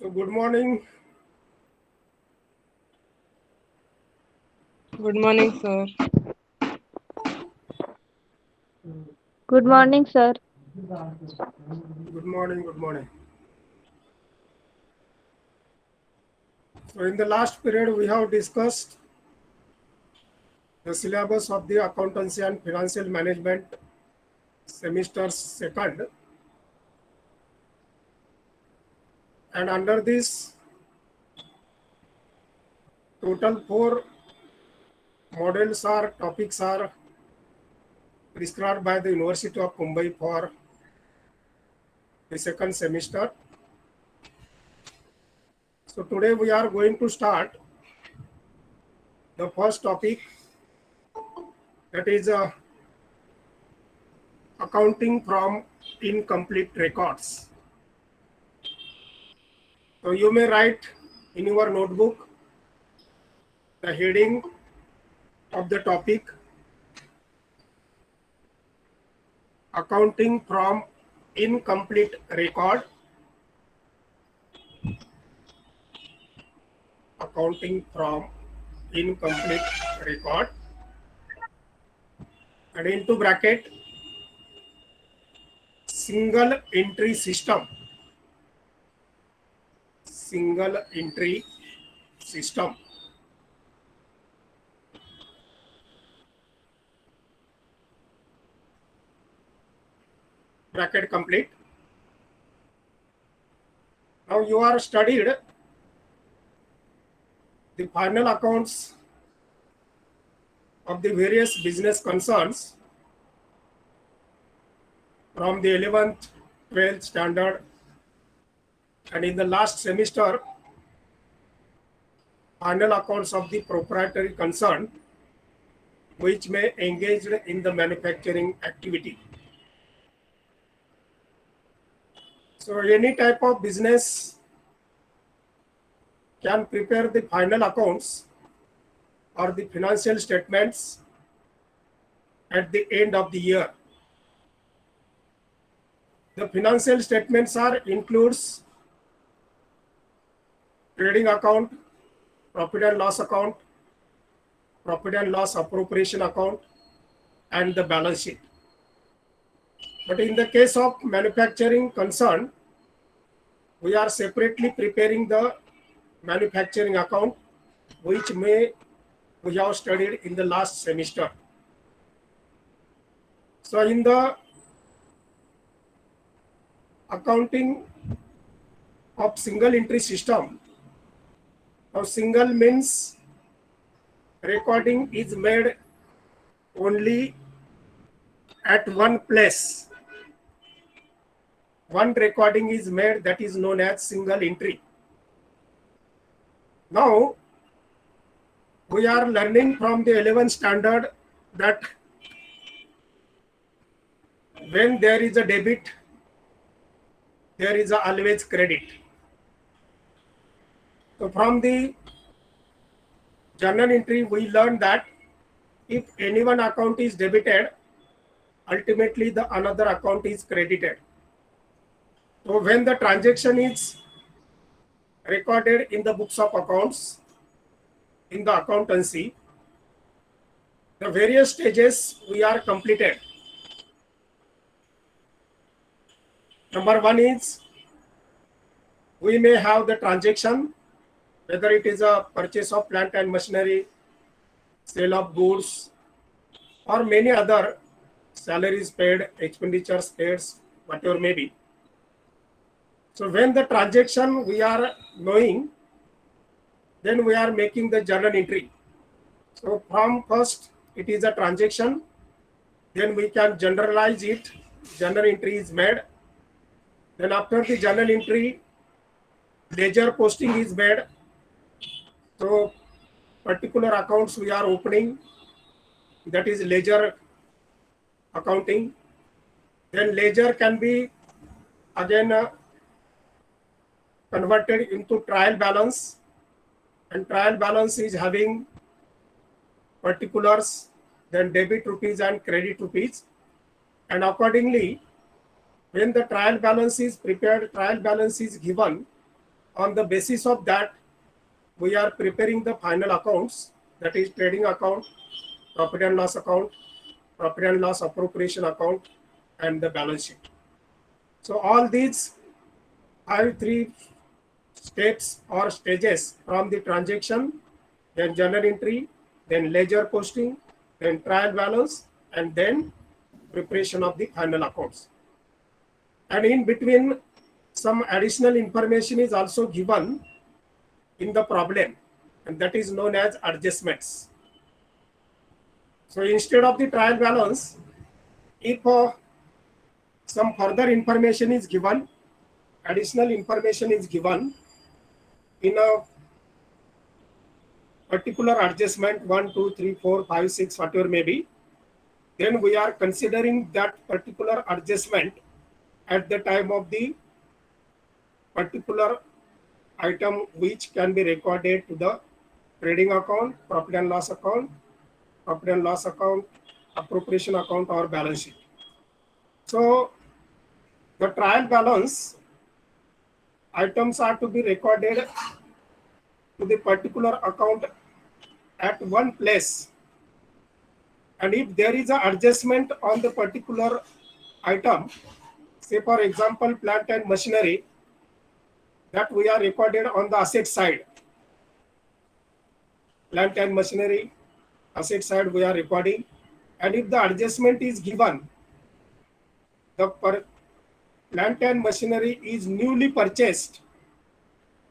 So good morning. Good morning, sir. Good morning, sir. Good morning. Good morning. So in the last period, we have discussed the syllabus of the accountancy and financial management semester second, and under this, total four models or topics are prescribed by the University of Mumbai for the second semester. So today we are going to start the first topic, that is accounting from incomplete records. So you may write in your notebook the heading of the topic, accounting from incomplete record. Accounting from incomplete record, and into bracket, single entry system. Single entry system. Bracket complete. Now you are studied the final accounts of the various business concerns from the 11th, 12th standard, and in the last semester, final accounts of the proprietary concern which may engage in the manufacturing activity. So any type of business can prepare the final accounts or the financial statements at the end of the year. The financial statements are includes trading account, profit and loss account, profit and loss appropriation account, and the balance sheet. But in the case of manufacturing concern, we are separately preparing the manufacturing account, which we have studied in the last semester. So in the accounting of single entry system, now single means recording is made only at one place. One recording is made, that is known as single entry. Now we are learning from the 11th standard that when there is a debit, there is always credit. So from the journal entry, we learned that if any one account is debited, ultimately the another account is credited. So when the transaction is recorded in the books of accounts, in the accountancy, the various stages we are completed. Number one is we may have the transaction, whether it is a purchase of plant and machinery, sale of goods, or many other salaries paid, expenditures paid, whatever may be. So when the transaction we are knowing, then we are making the journal entry. So from first it is a transaction, then we can generalize it, journal entry is made. Then after the journal entry, ledger posting is made. So particular accounts we are opening, that is ledger accounting. Then ledger can be again converted into trial balance, and trial balance is having particulars, then debit rupees and credit rupees, and accordingly when the trial balance is prepared, trial balance is given, On the basis of that, we are preparing the final accounts, that is trading account, profit and loss account, profit and loss appropriation account, and the balance sheet. So all these have three steps or stages from the transaction, then journal entry, then ledger posting, then trial balance, and then preparation of the final accounts. And in between, some additional information is also given in the problem, and that is known as adjustments. So instead of the trial balance, if some further information is given, additional information is given in a particular adjustment 1, 2, 3, 4, 5, 6, whatever may be, then we are considering that particular adjustment at the time of the particular item which can be recorded to the trading account, profit and loss account, profit and loss account, appropriation account, or balance sheet. So the trial balance items are to be recorded to the particular account at one place, and if there is an adjustment on the particular item, say for example plant and machinery, that we are recorded on the asset side, plant and machinery asset side we are recording, and if the adjustment is given, the plant and machinery is newly purchased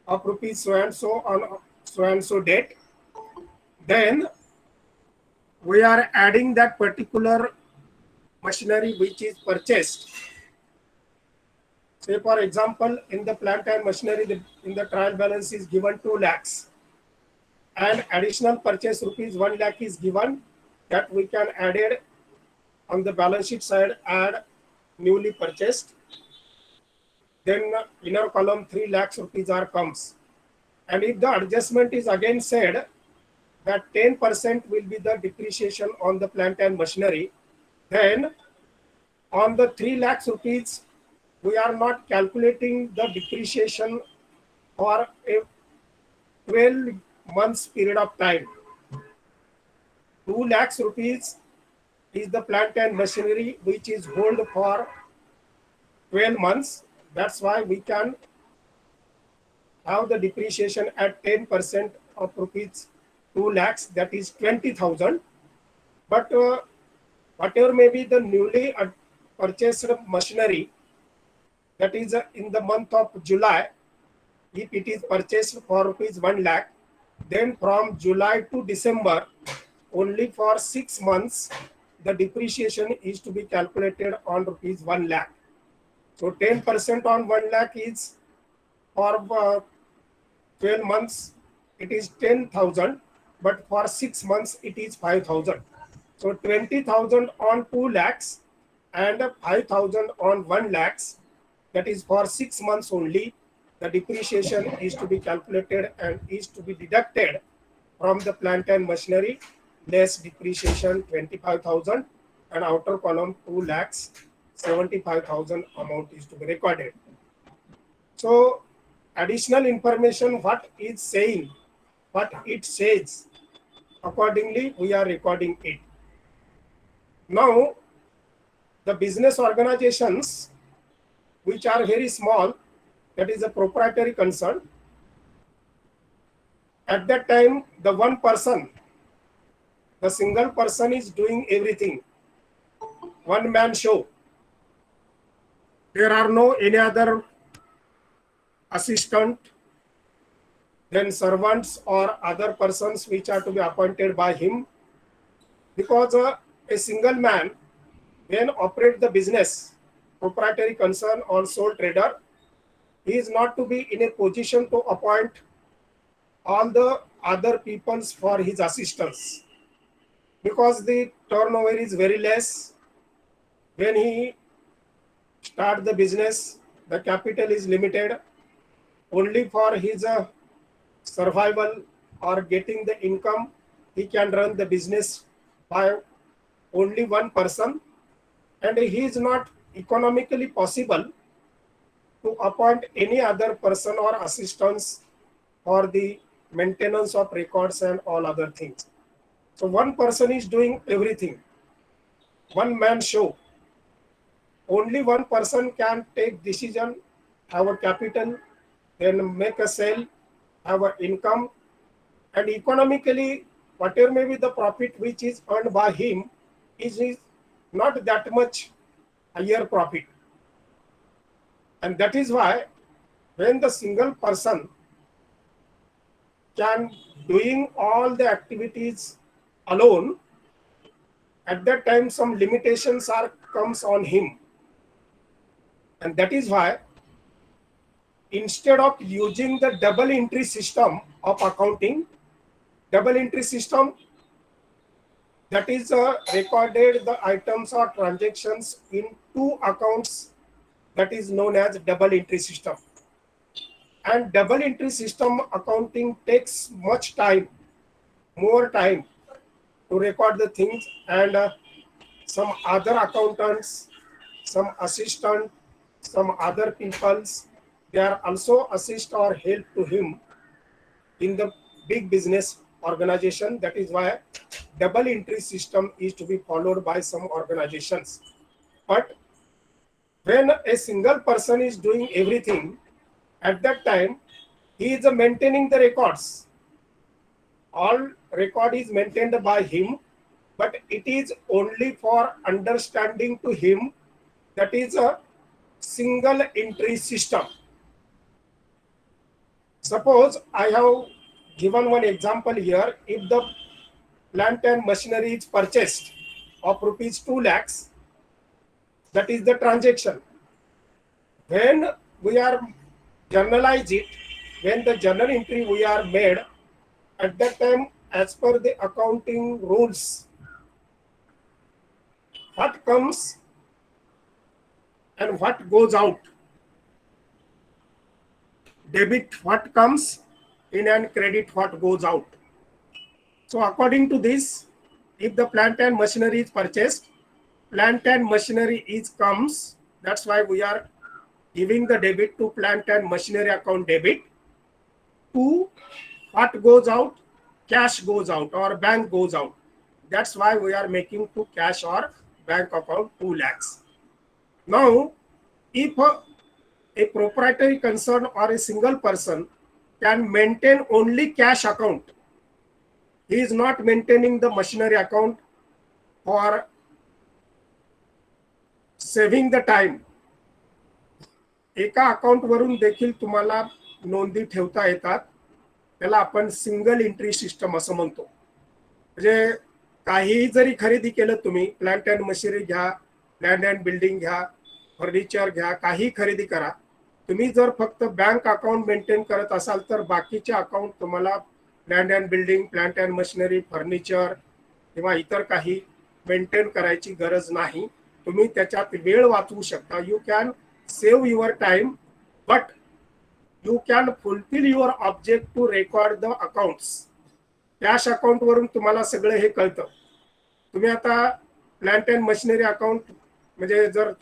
of rupees so and so on so and so date, then we are adding that particular machinery which is purchased. Say for example, in the plant and machinery, in the trial balance is given 2 lakhs, and additional purchase rupees 1 lakh is given, that we can add it on the balance sheet side, add newly purchased. Then inner column 3 lakhs rupees are comes. And if the adjustment is again said that 10% will be the depreciation on the plant and machinery, then on the 3 lakhs rupees, we are not calculating the depreciation for a 12 months period of time. 2 lakhs rupees is the plant and machinery which is held for 12 months. That's why we can have the depreciation at 10% of rupees 2 lakhs, that is 20,000. But whatever may be the newly purchased machinery, that is in the month of July, if it is purchased for rupees 1 lakh, then from July to December, only for 6 months, the depreciation is to be calculated on rupees 1 lakh. So 10% on 1 lakh is for 12 months, it is 10,000, but for 6 months, it is 5,000. So 20,000 on 2 lakhs and 5,000 on 1 lakhs, that is for 6 months only, the depreciation is to be calculated and is to be deducted from the plant and machinery, less depreciation 25,000, and outer column 2 lakhs 75,000 amount is to be recorded. So additional information what is saying, what it says, accordingly we are recording it. Now the business organizations which are very small, that is a proprietary concern, at that time the one person, the single person is doing everything, one man show. There are no any other assistant, then servants or other persons which are to be appointed by him, because a single man when operate the business, proprietary concern or sole trader, he is not to be in a position to appoint all the other peoples for his assistance, because the turnover is very less. When he start the business, the capital is limited. Only for his survival or getting the income, he can run the business by only one person, and he is not economically possible to appoint any other person or assistants for the maintenance of records and all other things. So one person is doing everything, one man show. Only one person can take decision, have a capital, then make a sale, have an income, and economically, whatever may be the profit which is earned by him is not that much higher profit. And that is why when the single person can doing all the activities alone, at that time some limitations are comes on him. And that is why instead of using the double entry system of accounting, double entry system, that is recorded the items or transactions in two accounts, that is known as double entry system. And double entry system accounting takes much time, more time to record the things, and some other accountants, some assistant, some other peoples, they are also assist or help to him in the big business organization. That is why double entry system is to be followed by some organizations. But when a single person is doing everything, at that time he is maintaining the records. All record is maintained by him, but it is only for understanding to him. That is a single entry system. Suppose I have given one example here. If the plant and machinery is purchased of rupees 2 lakhs, that is the transaction. When we are journalize it, when the journal entry we are made, at that time, as per the accounting rules, what comes and what goes out, debit what comes in and credit what goes out. So according to this, if the plant and machinery is purchased, plant and machinery is comes, that's why we are giving the debit to plant and machinery account debit. To what goes out, cash goes out or bank goes out. That's why we are making to cash or bank account 2 lakhs. Now, if a proprietary concern or a single person can maintain only cash account, he is not maintaining the machinery account for saving the time. एका account वरून देखील तुम्हाला नोंदी ठेवता येतात, त्याला आपण single entry system असं म्हणतो. म्हणजे काही जरी खरेदी केलं तुम्ही, प्लांट अँड मशिनरी घ्या, लँड अँड बिल्डिंग घ्या, फर्निचर घ्या, काही खरेदी करा, तुम्ही जर फक्त बँक अकाउंट मेंटेन करत असाल तर बाकीचे अकाउंट तुम्हाला land and building, plant and machinery, furniture किंवा इतर काही मेंटेन करायची गरज नाही. तुम्ही त्याच्यात वेळ वाचवू शकता. You can save your time, but you can fulfill your object to record the accounts. Cash account वरून तुम्हाला सगळं हे कळतं. तुम्ही आता प्लांट अँड मशिनरी अकाउंट म्हणजे जर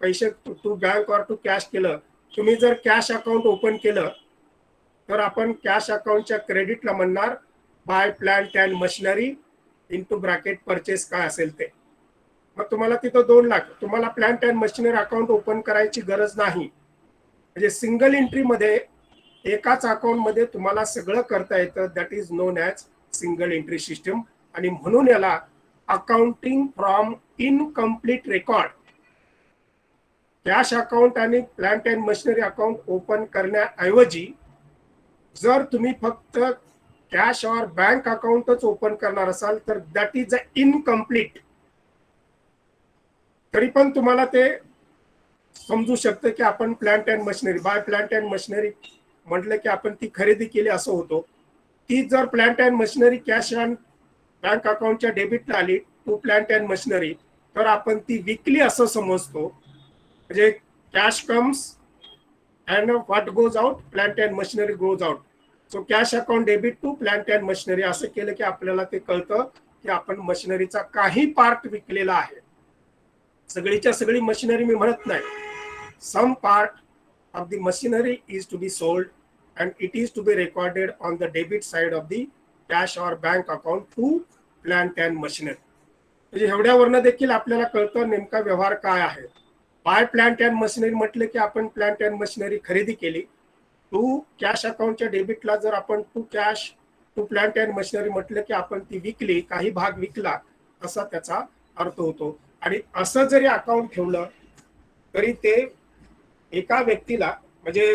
पैसे टू बँक और टू कॅश केलं, तुम्ही जर कॅश अकाउंट ओपन केलं तर आपण कॅश अकाउंटच्या क्रेडिटला म्हणणार by plant and machinery into bracket purchase काय असेल ते. मग तुम्हाला तिथं 2 लाख, तुम्हाला plant and machinery account open करायची गरज नाही. म्हणजे सिंगल एंट्री मध्ये एकाच अकाउंट मध्ये तुम्हाला सगळं करता येतं. That is known as single entry system. आणि म्हणून याला accounting from incomplete record. Cash account आणि plant and machinery account open करण्याऐवजी जर तुम्ही फक्त कॅश और बँक अकाउंटच ओपन करणार असाल तर दॅट इज अ इनकम्प्लीट. तरी पण तुम्हाला ते समजू शकतं की आपण plant and machinery, by plant and machinery म्हटलं की आपण ती खरेदी केली असं होतो. ती जर plant and machinery cash and bank अकाउंटच्या डेबिटला आली टू प्लांट अँड मशिनरी, तर आपण ती विकली असं समजतो. म्हणजे cash comes and what goes out, plant and machinery goes out. So cash account debit to plant and machinery असं केलं की आपल्याला ते कळतं की आपण मशिनरीचा काही पार्ट विकलेला आहे. सगळीच्या सगळी मशिनरी मी म्हणत नाही. Some part of the machinery is to be sold and it is to be recorded on the debit side of the cash or bank account to plant and machinery. म्हणजे एवढ्यावरनं देखील आपल्याला कळतं नेमका व्यवहार काय आहे. बाय प्लांट अँड मशिनरी म्हटलं की आपण प्लांट अँड मशिनरी खरेदी केली. टू कॅश अकाउंटच्या डेबिटला जर आपण to cash to plant and machinery म्हटलं की आपण ती विकली, काही भाग विकला असा त्याचा अर्थ होतो. आणि असं जरी अकाउंट ठेवलं तरी ते एका व्यक्तीला म्हणजे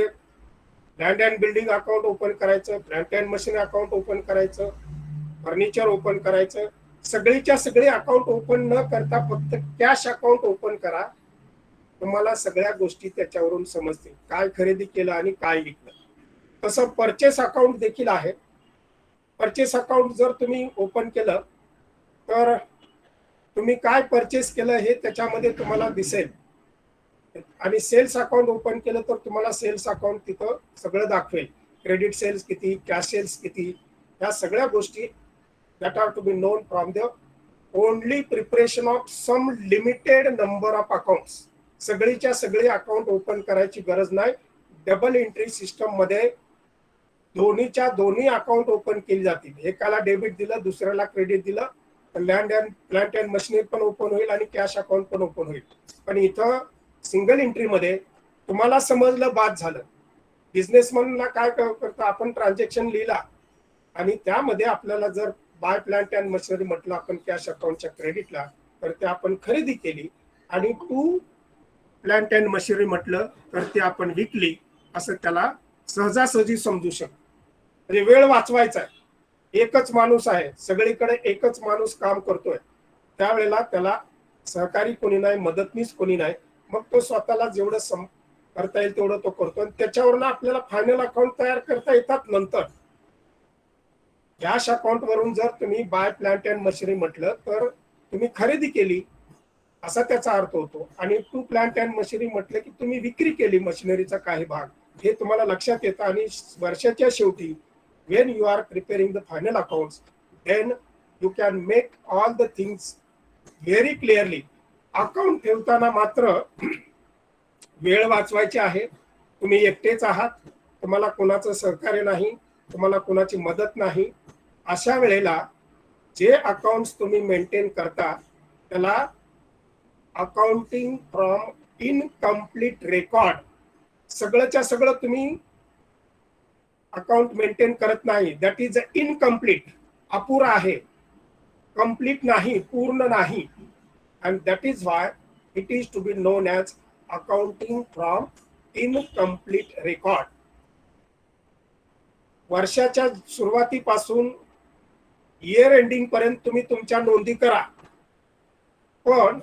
land and building account open करायचं, plant and machinery account open करायचं, फर्निचर ओपन करायचं, सगळीच्या सगळे अकाउंट ओपन न करता फक्त कॅश अकाउंट ओपन करा. तुम्हाला सगळ्या गोष्टी त्याच्यावरून समजतील, काय खरेदी केलं आणि काय विकलं. तसं परचेस अकाउंट देखील आहे. परचेस अकाउंट जर तुम्ही ओपन केलं तर तुम्ही काय परचेस केलं हे त्याच्यामध्ये तुम्हाला दिसेल. आणि सेल्स अकाउंट ओपन केलं तर तुम्हाला सेल्स अकाउंट तिथं सगळं दाखवेल. क्रेडिट सेल्स किती, कॅश सेल्स किती, या सगळ्या गोष्टी that are to be known from the only preparation of some limited number of accounts. सगळीच्या सगळे अकाउंट ओपन करायची गरज नाही. डबल एंट्री सिस्टम मध्ये दोन्हीच्या दोन्ही अकाउंट ओपन केली जातील. एकाला डेबिट दिलं, दुसऱ्याला क्रेडिट दिलं, land and plant and machinery पण ओपन होईल आणि कॅश अकाउंट पण ओपन होईल. पण इथं सिंगल एंट्री मध्ये तुम्हाला समजलं, बाद झालं. बिझनेसमॅनला काय करतं, आपण ट्रान्झॅक्शन लिहिला आणि त्यामध्ये आपल्याला जर बाय प्लांट अँड मशिनरी म्हटलं आपण कॅश अकाउंटच्या क्रेडिटला, तर ते आपण खरेदी केली. आणि टू प्लांट अँड मशिनरी म्हटलं तर ते आपण विकली, असं त्याला सहजासहजी समजू शकतो. म्हणजे वेळ वाचवायचा आहे. एकच माणूस आहे, सगळीकडे एकच माणूस काम करतोय, त्यावेळेला त्याला सहकारी कोणी नाही, मदतनीस कोणी नाही. मग तो स्वतःला जेवढं करता येईल तेवढं तो करतो आणि त्याच्यावरनं आपल्याला फायनल अकाउंट तयार करता येतात. नंतर कॅश अकाउंट वरून जर तुम्ही बाय प्लांट अँड मशिनरी म्हटलं तर तुम्ही खरेदी केली असा त्याचा अर्थ होतो. आणि टू प्लांट अँड मशिनरी म्हटलं की तुम्ही विक्री केली मशिनरीचा काही भाग, हे तुम्हाला लक्षात येतं. आणि वर्षाच्या शेवटी when you are preparing the final accounts, then you can make all the things very clearly. Account ठेवताना मात्र वेळ वाचवायची आहे. तुम्ही एकटेच आहात, तुम्हाला कोणाचं सहकार्य नाही, तुम्हाला कोणाची मदत नाही. अशा वेळेला जे अकाउंट्स तुम्ही मेंटेन करता त्याला अकाउंटिंग फ्रॉम इनकम्प्लीट रेकॉर्ड, सगळंच्या सगळं तुम्ही अकाउंट मेंटेन करत नाही. दॅट इज इनकम्प्लीट, अपुरा आहे, कंप्लीट नाही, पूर्ण नाही. And that is why it is to be known as accounting from incomplete record. वर्षाच्या सुरुवातीपासून इयर एंडिंग पर्यंत तुम्ही तुमच्या नोंदी करा, पण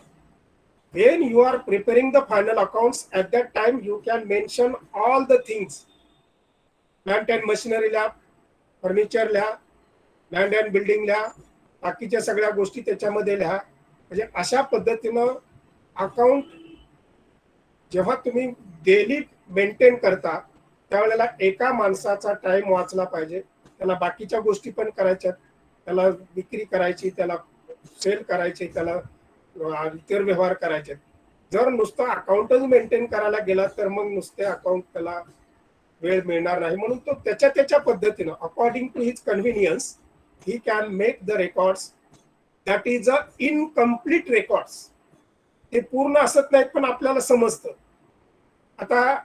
when you are preparing the final accounts, at that time you can mention all the things. Plant and machinery लिहा, furniture लिहा, लँड अँड बिल्डिंग लिहा, बाकीच्या सगळ्या गोष्टी त्याच्यामध्ये लिहा. म्हणजे अशा पद्धतीनं अकाउंट जेव्हा तुम्ही डेली मेंटेन करता त्यावेळेला एका माणसाचा टाइम वाचला पाहिजे. त्याला बाकीच्या गोष्टी पण करायच्यात, त्याला विक्री करायची, त्याला सेल करायची, त्याला इतर व्यवहार करायचे. जर नुसतं अकाउंटच मेंटेन करायला गेला तर मग नुसते अकाउंट त्याला वेळ मिळणार नाही. म्हणून तो त्याच्या पद्धतीनं according to his convenience he can make the records that is a incomplete records. ते पूर्ण असत नाहीत पण आपल्याला समजतं. आता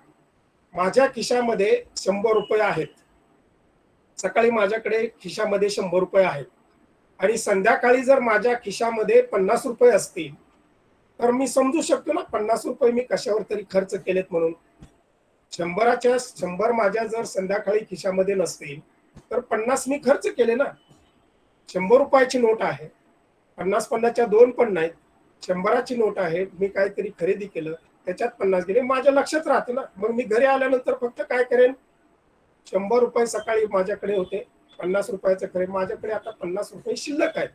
माझ्या खिशामध्ये 100 रुपये आहेत, सकाळी माझ्याकडे खिशामध्ये 100 रुपये आहेत आणि संध्याकाळी जर माझ्या खिशामध्ये 50 रुपये असतील तर मी समजू शकतो ना 50 रुपये मी कशावर तरी खर्च केलेत म्हणून. 100च्या 100 माझ्या जर संध्याकाळी खिशामध्ये नसतील तर 50 मी खर्च केले ना. 100 रुपयाची नोट आहे, 50-50च्या दोन पण नाहीत, 100ची नोट आहे, मी काहीतरी खरेदी केलं त्याच्यात 50 गेले, माझ्या लक्षात राहते ना. मग मी घरी आल्यानंतर फक्त काय करेन, 100 रुपये सकाळी माझ्याकडे होते, 50 रुपयाचं खरे, माझ्याकडे आता 50 रुपये शिल्लक आहेत.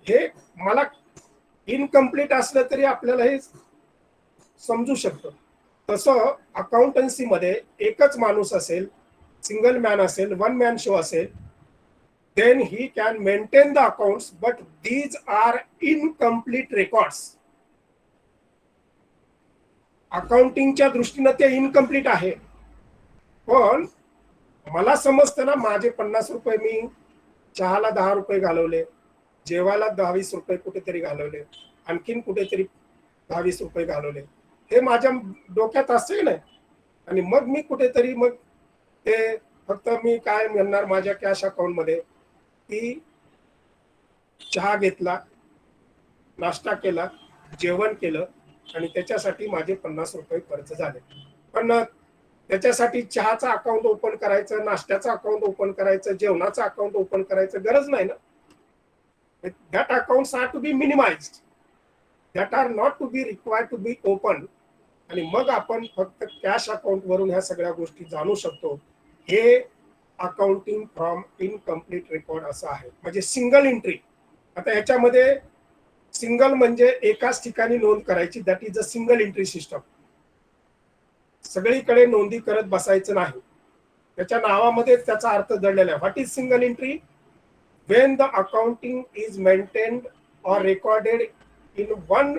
हे मला इनकम्प्लीट असलं तरी आपल्याला हे समजू शकतं. तसं अकाउंटन्सीमध्ये एकच माणूस असेल, सिंगल मॅन असेल, वन मॅन शो असेल, then he can maintain the accounts, but these are incomplete records. अकाउंटिंगच्या दृष्टीने ते इनकम्प्लीट आहे. पण मला समजतं ना, माझे 50 रुपये मी चहाला 10 रुपये घालवले, जेवायला 10-20 रुपये कुठेतरी घालवले, आणखीन कुठेतरी 10-20 रुपये घालवले, हे माझ्या डोक्यात असेल नाही. आणि मग मी कुठेतरी मग ते फक्त मी काय म्हणणार माझ्या कॅश अकाउंटमध्ये की चहा घेतला, नाश्ता केला, जेवण केलं आणि त्याच्यासाठी माझे 50 रुपये खर्च झाले. पण त्याच्यासाठी चहाचा अकाउंट ओपन करायचं, नाश्त्याचं अकाउंट ओपन करायचं, जेवणाचं अकाउंट ओपन करायचं गरज नाही ना. That accounts are to be minimised, that are not to be required to be open. आणि मग आपण फक्त कॅश अकाउंट वरून ह्या सगळ्या गोष्टी जाणू शकतो. हे अकाउंटिंग फ्रॉम इनकम्प्लीट रेकॉर्ड असं आहे, म्हणजे सिंगल एंट्री. आता ह्याच्यामध्ये सिंगल म्हणजे एकाच ठिकाणी नोंद करायची, that is a single entry system. सगळीकडे नोंदी करत बसायचं नाही. त्याच्या नावामध्ये त्याचा अर्थ दडलेला आहे. What is single entry? When the accounting is maintained और recorded in one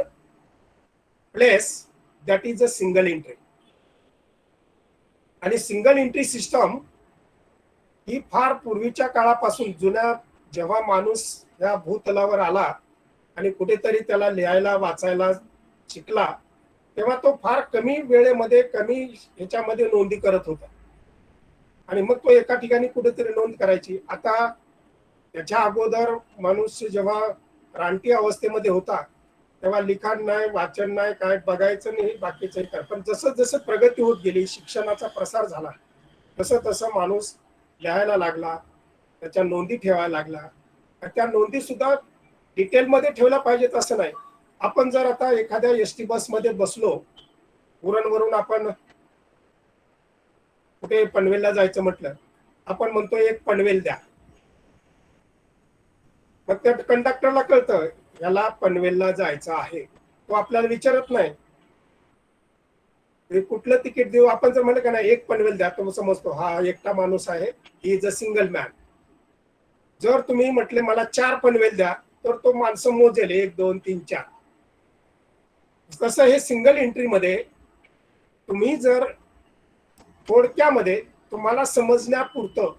place, that is a single entry. आणि सिंगल एंट्री सिस्टम ही फार पूर्वीच्या काळापासून, जुन्या जेव्हा माणूस या भूतलावर आला आणि कुठेतरी त्याला लिहायला वाचायला शिकला, तेव्हा तो फार कमी वेळेमध्ये कमी ह्याच्यामध्ये नोंदी करत होता. आणि मग तो एका ठिकाणी कुठेतरी नोंद करायची. आता त्याच्या अगोदर मनुष्य जेव्हा रानटी अवस्थेमध्ये होता तेव्हा लिखाण नाही, वाचन नाही, काय बघायचं नाही, बाकीचं काय. पण जसं जसं प्रगती होत गेली, शिक्षणाचा प्रसार झाला, तसं तसं माणूस लिहायला लागला, त्याच्या नोंदी ठेवायला लागला. त्या नोंदी सुद्धा डिटेलमध्ये ठेवल्या पाहिजेत असं नाही. आपण जर आता एखाद्या एसटी बसमध्ये बसलो, उरणवरून आपण कुठे पनवेलला जायचं म्हटलं, आपण म्हणतो एक पनवेल द्या. मग त्या कंडक्टरला कळतं याला पनवेलला जायचं आहे, तो आपल्याला विचारत नाही कुठलं तिकीट देऊ. आपण जर म्हणलं का नाही एक पनवेल द्या, तो समजतो हा एकटा माणूस आहे, he is a single man. जर तुम्ही म्हटले मला 4 पनवेल द्या, तर तो माणसं मोजेल 1 2 3 4. तसं हे सिंगल एंट्रीमध्ये तुम्ही जर थोडक्यामध्ये तुम्हाला समजण्यापुरतं,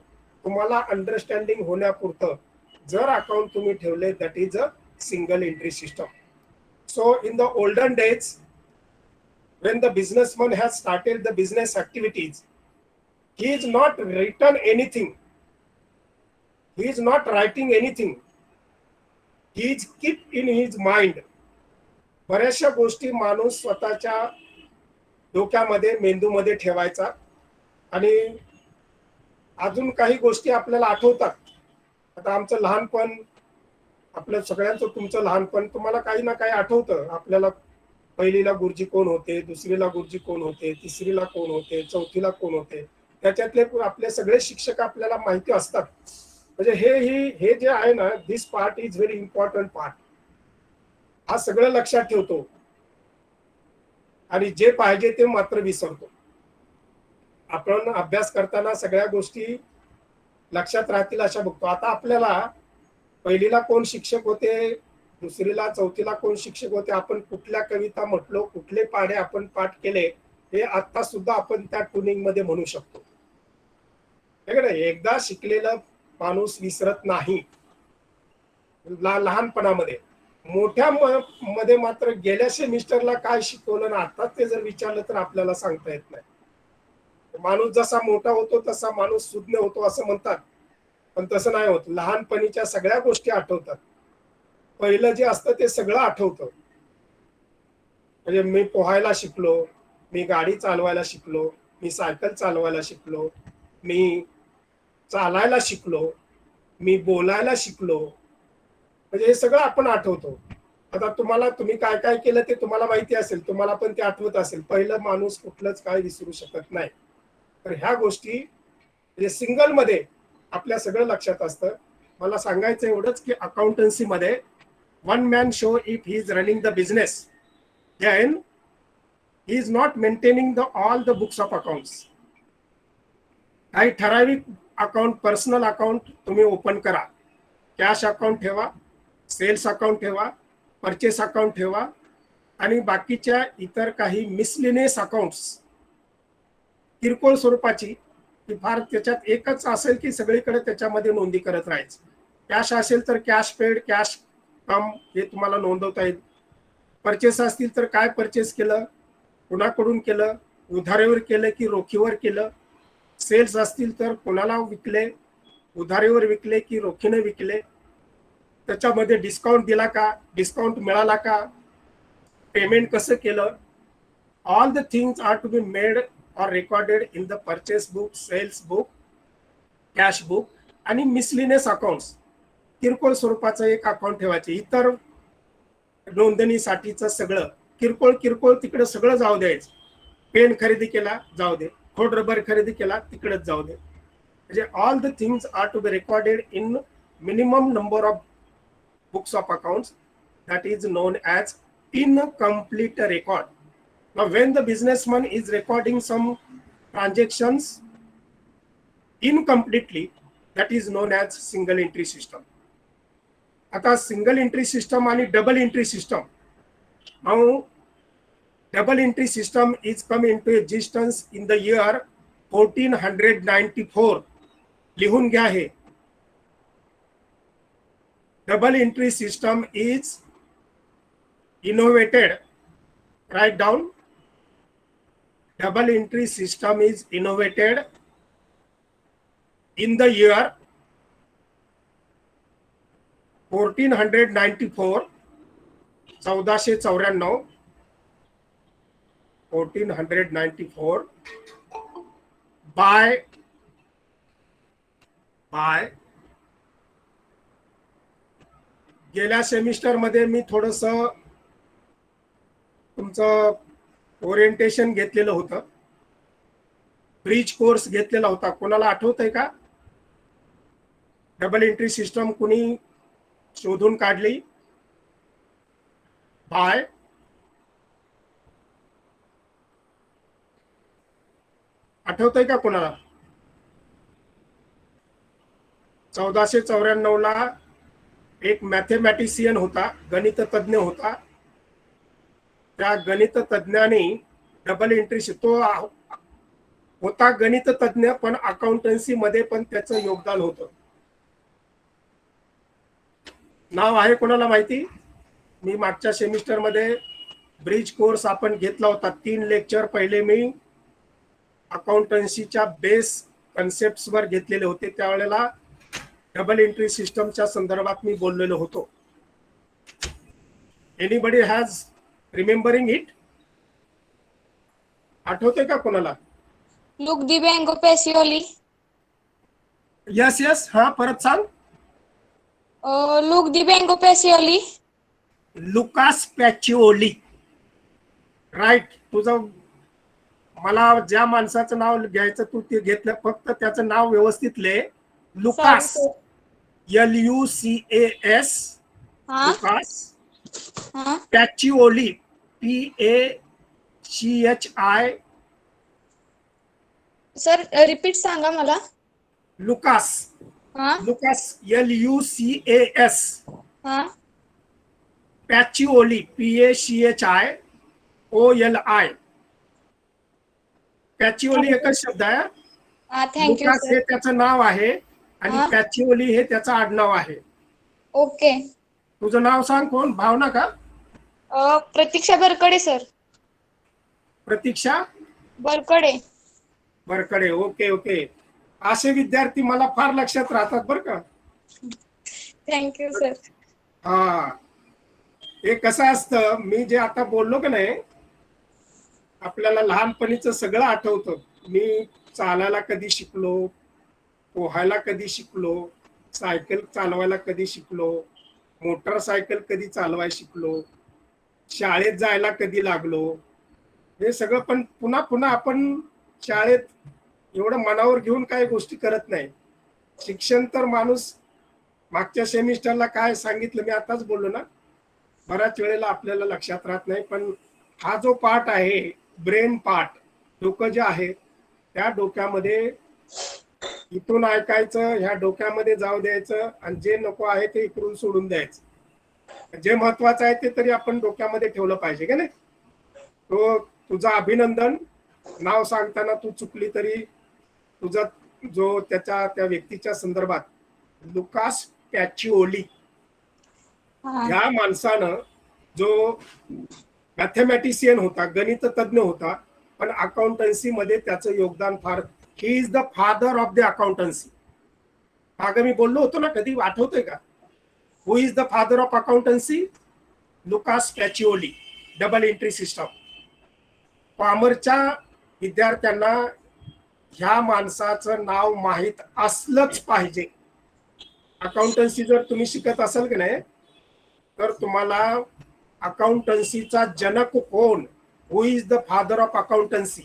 तुम्हाला अंडरस्टँडिंग होण्यापुरतं जर अकाउंट तुम्ही ठेवले, that is a single entry system. So in the olden days when the businessman has started the business activities, he is not written anything, he is not writing anything, he is keep in his mind. बऱ्याचशा गोष्टी माणूस स्वतःच्या डोक्यामध्ये, मेंदूमध्ये ठेवायचा. आणि अजून काही गोष्टी आपल्याला आठवतात. आता आमचं लहानपण, आपल्या सगळ्यांचं, तुमचं लहानपण, तुम्हाला काही ना काही आठवतं. आपल्याला पहिलीला गुरुजी कोण होते, दुसरीला गुरुजी कोण होते, तिसरीला कोण होते, चौथीला कोण होते, त्याच्यातले आपले सगळे शिक्षक आपल्याला माहिती असतात. म्हणजे हे जे आहे ना, this part is very important part. हा सगळं लक्षात ठेवतो आणि जे पाहिजे ते मात्र विसरतो. आपण अभ्यास करताना सगळ्या गोष्टी लक्षात राहतील अशा बघतो. आता आपल्याला पहिलीला कोण शिक्षक होते, दुसरीला चौथीला कोण शिक्षक होते, आपण कुठल्या कविता म्हटलो, कुठले पाढे आपण पाठ केले, हे आता सुद्धा आपण त्या ट्युनिंग मध्ये म्हणू शकतो. एकदा शिकलेला माणूस विसरत नाही लहानपणामध्ये. मोठ्या मध्ये मात्र गेल्या सेमिस्टरला काय शिकवलं ना आता ते जर विचारलं तर आपल्याला सांगता येत नाही. माणूस जसा मोठा होतो तसा माणूस सुज्ञ होतो असं म्हणतात, पण तसं नाही होत. लहानपणीच्या सगळ्या गोष्टी आठवतात. पहिलं जे असतं ते सगळं आठवतं. म्हणजे मी पोहायला शिकलो, मी गाडी चालवायला शिकलो, मी सायकल चालवायला शिकलो, मी चालायला शिकलो, मी बोलायला शिकलो. म्हणजे हे सगळं आपण आठवतो. आता तुम्ही काय काय केलं ते तुम्हाला माहिती असेल, तुम्हाला पण ते आठवत असेल. पहिलं माणूस कुठलंच काय विसरू शकत नाही. तर ह्या गोष्टी म्हणजे सिंगल मध्ये आपल्या सगळं लक्षात असतं. मला सांगायचं एवढंच की अकाउंटन्सीमध्ये one man show if he is running the business, then he is not maintaining all the books of accounts. काही ठराविक अकाउंट, पर्सनल अकाउंट तुम्ही ओपन करा. कॅश अकाउंट ठेवा, सेल्स अकाउंट ठेवा, परचेस अकाउंट ठेवा आणि बाकीच्या इतर काही मिसलिनियस अकाउंट्स, किरकोळ स्वरूपाची की फार त्याच्यात एकच असेल की सगळीकडे त्याच्यामध्ये नोंदी करत राहायचं. कॅश असेल तर कॅश पेड, कॅश कम हे तुम्हाला नोंदवता येईल. परचेस असतील तर काय परचेस केलं, कुणाकडून केलं, उधारीवर केलं की रोखीवर केलं. सेल्स असतील तर कोणाला विकले, उधारीवर विकले की रोखीने विकले, त्याच्यामध्ये डिस्काउंट दिला का, डिस्काउंट मिळाला का, पेमेंट कसं केलं. All the things are to be made or recorded in the purchase book, sales book, cash book आणि मिसलिनियस अकाउंट्स, किरकोळ स्वरूपाचं एक अकाउंट ठेवायचे. इतर नोंदणीसाठीचं सगळं किरकोळ किरकोळ तिकडे सगळं जाऊ द्यायचं. पेन खरेदी केला जाऊ दे, खोड रबर खरेदी केला तिकडेच जाऊ दे. म्हणजे all the things are to be recorded in minimum number of books of accounts, that is known as incomplete record. Now when the businessman is recording some transactions incompletely, that is known as single entry system. आता single entry system आणि double entry system. Now double entry system is come into existence in the year 1494. लिहून घ्या हे. Double entry system is innovated. Write down. Double entry system is innovated in the year 1494, 1494, 1494 by गेल्या semester मध्ये मी थोडस तुमचं orientation घेतलेलं होतं, bridge course घेतलेला होता. कोणाला आठवतंय का? डबल एंट्री सिस्टम कुणी शोधून काढली? बाय आठवतंय का कोणाला? 1494 ला एक मॅथमॅटिशियन होता, गणित तज्ञ होता. त्या गणित तज्ञाने डबल एंट्री, तो होता गणित तज्ञ पण अकाउंटन्सी मध्ये पण त्याचं योगदान होतं. नाव आहे कोणाला माहिती? मी मागच्या सेमिस्टर मध्ये ब्रिज कोर्स आपण घेतला होता. 3 लेक्चर पहिले मी अकाउंटन्सीच्या बेस कन्सेप्ट वर घेतलेले होते. त्यावेळेला डबल एंट्री सिस्टमच्या संदर्भात मी बोललेलो होतो. Anybody has remembering it? आठवते का कोणाला? लुक दी बँगो पॅसिओली. यस यस, हा परत सांग. लुक दी बँगो पॅसिओली. लुकास पॅचिओली. राईट. तुझं, मला ज्या माणसाचं नाव घ्यायचं तू ते घेतलं, फक्त त्याचं नाव व्यवस्थित लिह. Lucas, LUCAS, Lucas Pacioli, PACHI. Sir repeat सांगा मला. Lucas, Lucas LUCAS, Pacioli PACHIOLI. Pacioli एकच शब्द आहे. थँक्यू लुकास हे त्याचं नाव आहे आणि पॅचिओली हे त्याचं आडनाव आहे. ओके. तुझं नाव सांग. कोण? भावना का? Pratiksha Barkade sir. Pratiksha Barkade. Barkade. Okay okay. असे विद्यार्थी मला फार लक्षात राहतात बरं का. Thank you sir. हा, हे कसं असतं, मी जे आता बोललो का नाही, आपल्याला लहानपणीचं सगळं आठवतं. मी चालायला कधी शिकलो, पोहायला कधी शिकलो, सायकल चालवायला कधी शिकलो, मोटरसायकल कधी चालवायला शिकलो, शाळेत जायला कधी लागलो, हे सगळं. पण पुन्हा पुन्हा आपण शाळेत एवढं मनावर घेऊन काही गोष्टी करत नाही. शिक्षण तर माणूस, मागच्या सेमिस्टरला काय सांगितलं मी आताच बोललो ना, बऱ्याच वेळेला आपल्याला लक्षात राहत नाही. पण हा जो पार्ट आहे, ब्रेन पार्ट, डोकं जे आहे, त्या डोक्यामध्ये इथून ऐकायचं, ह्या डोक्यामध्ये जाऊ द्यायचं आणि जे नको आहे ते इकडून सोडून द्यायचं. जे महत्वाचं आहे ते तरी आपण डोक्यामध्ये ठेवलं पाहिजे का नाही. तो तुझा अभिनंदन. नाव सांगताना तू चुकली तरी तुझा जो त्या व्यक्तीच्या संदर्भात लुकास पॅचिओली हा ह्या माणसानं जो मॅथमॅटिशियन होता, गणित तज्ञ होता, पण अकाउंटन्सी मध्ये त्याचं योगदान फार. He is the father of the accountancy. मागे मी बोललो होतो ना, कधी आठवतंय का? Who is the father of accountancy? Lucas Pacioli. Double entry system. कॉमर्सच्या विद्यार्थ्यांना ह्या माणसाचं नाव माहीत असलंच पाहिजे. अकाउंटन्सी जर तुम्ही शिकत असाल की नाही, तर तुम्हाला अकाउंटन्सीचा जनक कोण, who is the father of accountancy,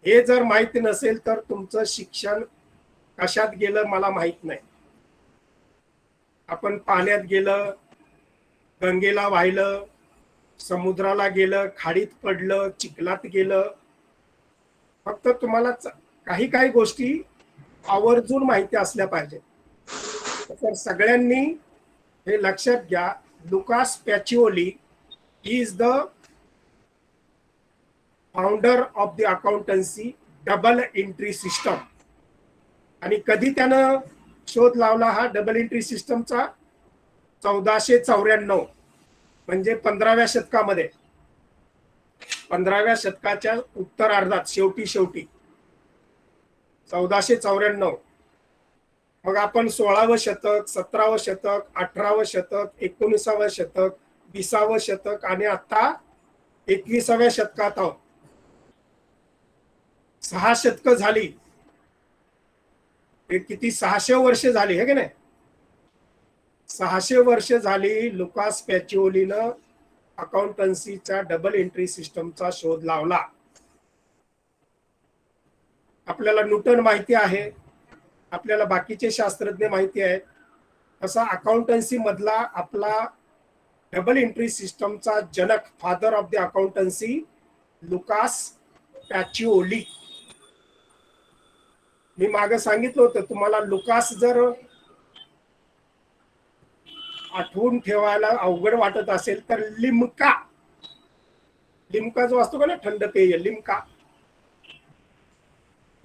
हे जर माहिती नसेल तर तुमचं शिक्षण कशात गेलं मला माहित नाही. आपण पाण्यात गेलं, गंगेला वाहिलं, समुद्राला गेलं, खाडीत पडलं, चिखलात गेलं. फक्त तुम्हाला काही काही गोष्टी आवर्जून माहिती असल्या पाहिजे. तर सगळ्यांनी हे लक्षात घ्या, Lucas Pacioli is the founder of the accountancy double entry system. आणि कधी त्यानं शोध लावला हा डबल एंट्री सिस्टमचा? 1494, म्हणजे 15व्या शतकामध्ये, 15व्या शतकाच्या उत्तरार्धात, शेवटी 1494. मग आपण 16वं शतक, 17वं शतक, 18वं शतक, 19वं शतक, 20वं शतक आणि आता 21व्या शतकात आहोत. 6 शतकं झाली. किती 600 वर्ष झाली, हे की नाही? 600 वर्ष झाली लुकास पॅचिओलीनं अकाउंटन्सीच्या डबल एंट्री सिस्टमचा शोध लावला. आपल्याला न्यूटन माहिती आहे, आपल्याला बाकीचे शास्त्रज्ञ माहिती आहेत. असा अकाउंटन्सी मधला आपला डबल एंट्री सिस्टमचा जनक, father of the accountancy, Lucas Pacioli. मी मागे सांगितलं होतं तुम्हाला, लुकास जर आठवून ठेवायला अवघड वाटत असेल तर लिम्का, लिम्का जो असतो का ना, थंड पेय, लिम्का.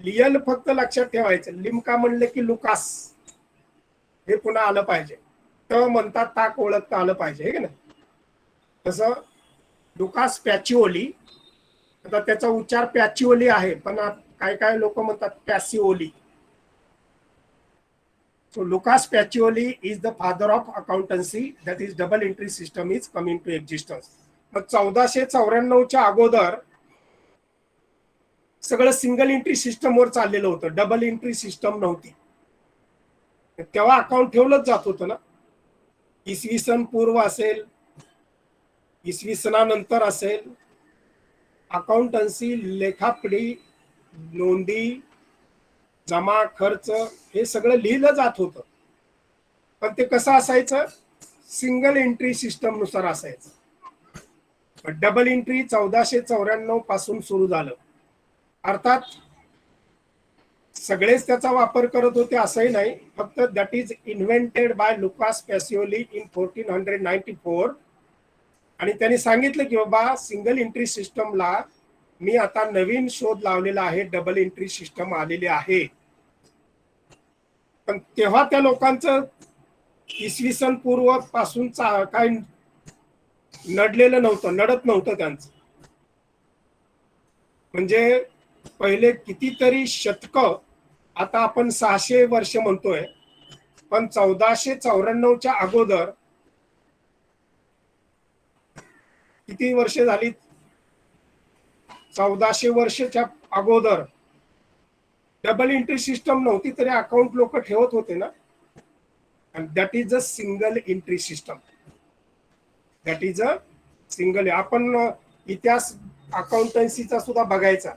लियल फक्त लक्षात ठेवायचं, लिम्का म्हणले की लुकास हे पुन्हा आलं पाहिजे. तर म्हणतात ताक ओळखता आलं पाहिजे, हे की नाही? तसं लुकास पॅचिओली. आता त्याचा उच्चार पॅचिओली आहे, पण काय काय लोक म्हणतात Pacioli. So Lucas Pacioli is the father of accountancy, that is double entry system is coming to existence. मग 1494च्या अगोदर सगळं सिंगल एंट्री सिस्टम वर चाललेलं होतं, डबल एंट्री सिस्टम नव्हती. तेव्हा अकाउंट ठेवलंच जात होतं ना. इसवी सन पूर्व असेल, इसवी सनानंतर असेल, अकाउंटन्सी, लेखापडी, नोंदी, जमा, खर्च, हे सगळं लिहिलं जात होतं. पण ते कसं असायचं? सिंगल एंट्री सिस्टम नुसार असायचं. डबल एंट्री 1494 पासून सुरू झालं. अर्थात सगळेच त्याचा वापर करत होते असंही नाही, फक्त that is invented by Lucas Pacioli in 1494. आणि त्यांनी सांगितलं की बाबा, सिंगल एंट्री सिस्टमला मी आता नवीन शोध लावलेला आहे, डबल एंट्री सिस्टम आलेली आहे. पण तेव्हा त्या लोकांचं इसवी सन पूर्व पासून काय नडलेलं नव्हतं, नडत नव्हतं त्यांचं. म्हणजे पहिले कितीतरी शतक, आता आपण 600 वर्ष म्हणतोय, पण 1494च्या अगोदर किती वर्ष झाली? 1400 वर्षाच्या अगोदर डबल एंट्री सिस्टम नव्हती तरी अकाउंट लोक ठेवत होते ना. आणि that is a single entry system. That is a single. आपण इतिहास अकाउंटन्सीचा सुद्धा बघायचा.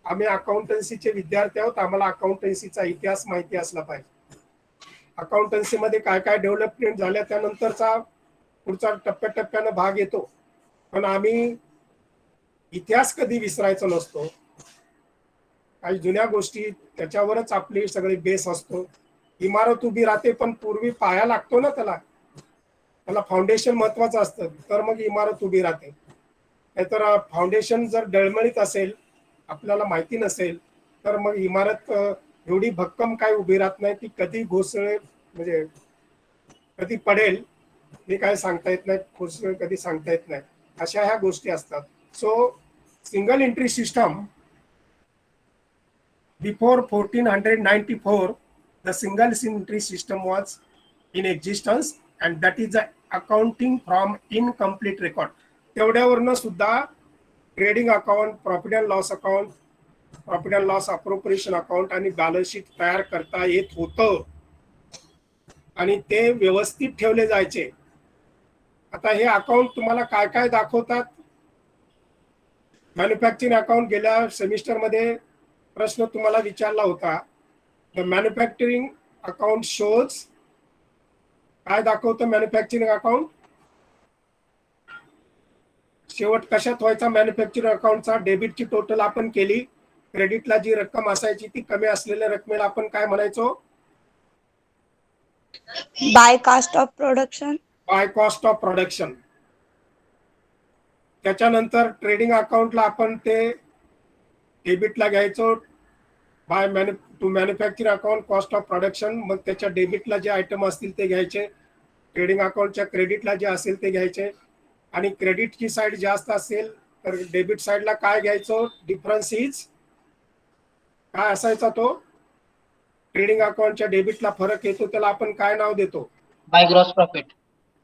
आम्ही अकाउंटन्सीचे विद्यार्थी आहोत, आम्हाला अकाउंटन्सीचा इतिहास माहिती असला पाहिजे. अकाउंटन्सीमध्ये काय काय डेव्हलपमेंट झाल्या त्यानंतरचा पुढचा टप्प्याटप्प्यानं भाग येतो. पण आम्ही इतिहास कधी विसरायचा नसतो. काही जुन्या गोष्टी, त्याच्यावरच आपली सगळी बेस असतो. इमारत उभी राहते, पण पूर्वी पाया लागतो ना, त्याला फाउंडेशन महत्वाचं असतं, तर मग इमारत उभी राहते. नाहीतर फाउंडेशन जर डळमळीत असेल, आपल्याला माहिती नसेल, तर मग इमारत एवढी भक्कम काय उभी राहत नाही, ती कधी घोसळे म्हणजे कधी पडेल हे काय सांगता येत नाही, घोसळे कधी सांगता येत नाही, अशा ह्या गोष्टी असतात. So single entry system before 1494 the single entry system was in existence and that is the accounting from incomplete record. तेवढ्यावरनं सुद्धा trading account, profit and loss account, profit and loss appropriation account आणि balance sheet तयार करता येत होतं आणि ते व्यवस्थित ठेवले जायचे. आता हे अकाउंट तुम्हाला काय काय दाखवतात? मॅन्युफॅक्चरिंग अकाउंट गेल्या सेमिस्टरमध्ये प्रश्न तुम्हाला विचारला होता. द मॅन्युफॅक्चरिंग अकाउंट शोज काय दाखवतं मॅन्युफॅक्चरिंग अकाउंट? शेवट कशात व्हायचा मॅन्युफॅक्चरिंग अकाउंटचा? डेबिटची टोटल आपण केली, क्रेडिटला जी रक्कम असायची ती कमी असलेल्या रकमेला आपण काय म्हणायचो? By cost of production. By cost of production. त्याच्यानंतर ट्रेडिंग अकाउंटला आपण ते डेबिटला घ्यायचो by to manufacture account cost of production. मग त्याच्या डेबिटला जे आयटम असतील ते घ्यायचे, ट्रेडिंग अकाउंटच्या क्रेडिटला जे असेल ते घ्यायचे. आणि क्रेडिटची साईड जास्त असेल तर डेबिट साईडला काय घ्यायचो? डिफरन्स इज काय असायचा तो? ट्रेडिंग अकाउंटच्या डेबिटला फरक येतो त्याला आपण काय नाव देतो? By gross profit.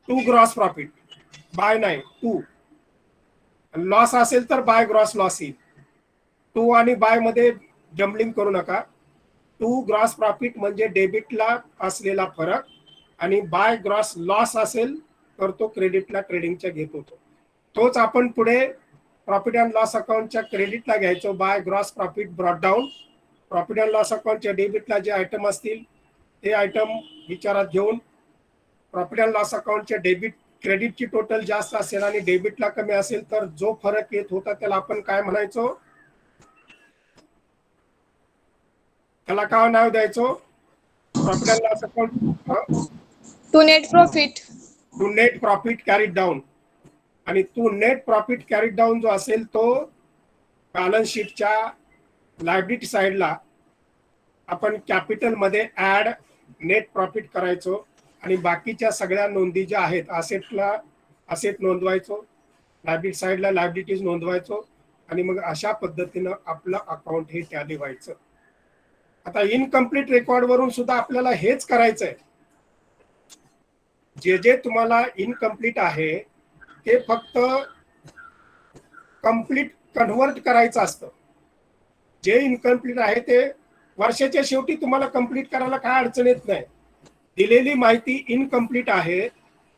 To gross profit. By नाही, टू. लॉस असेल तर बाय ग्रॉस लॉस येईल. टू आणि बाय मध्ये जम्बलिंग करू नका. टू ग्रॉस प्रॉफिट म्हणजे डेबिटला असलेला फरक आणि बाय ग्रॉस लॉस असेल तर तो क्रेडिटला ट्रेडिंगच्या घेत होतो. तोच आपण पुढे प्रॉफिट अँड लॉस अकाउंटच्या क्रेडिटला घ्यायचो by gross profit brought down. Profit and loss अकाउंटच्या डेबिटला जे आयटम असतील ते आयटम विचारात घेऊन प्रॉफिट अँड लॉस अकाउंटच्या डेबिट क्रेडिटची टोटल जास्त असेल आणि डेबिटला कमी असेल तर जो फरक येत होता त्याला आपण काय म्हणायचो? त्याला काय नाव द्यायचो? Profit and loss account to net profit. To net profit carried down. आणि to net profit carried down जो असेल तो बॅलन्स शीटच्या लायबिलिटी साईडला आपण कॅपिटल मध्ये ऍड नेट प्रॉफिट करायचो आणि बाकीच्या सगळ्या नोंदी ज्या आहेत असेटला असेट नोंदवायचो, लायबिलिटी साईडला लायबिलिटीज नोंदवायचो आणि मग अशा पद्धतीनं आपलं अकाउंट हे टॅली व्हायचं. आता इनकम्प्लीट रेकॉर्ड वरून सुद्धा आपल्याला हेच करायचंय. जे जे तुम्हाला इनकम्प्लीट आहे ते फक्त कंप्लीट कन्व्हर्ट करायचं असतं. जे इनकम्प्लीट आहे ते वर्षाच्या शेवटी तुम्हाला कंप्लीट करायला काय अडचण येत नाही. दिलेली माहिती इनकम्प्लीट आहे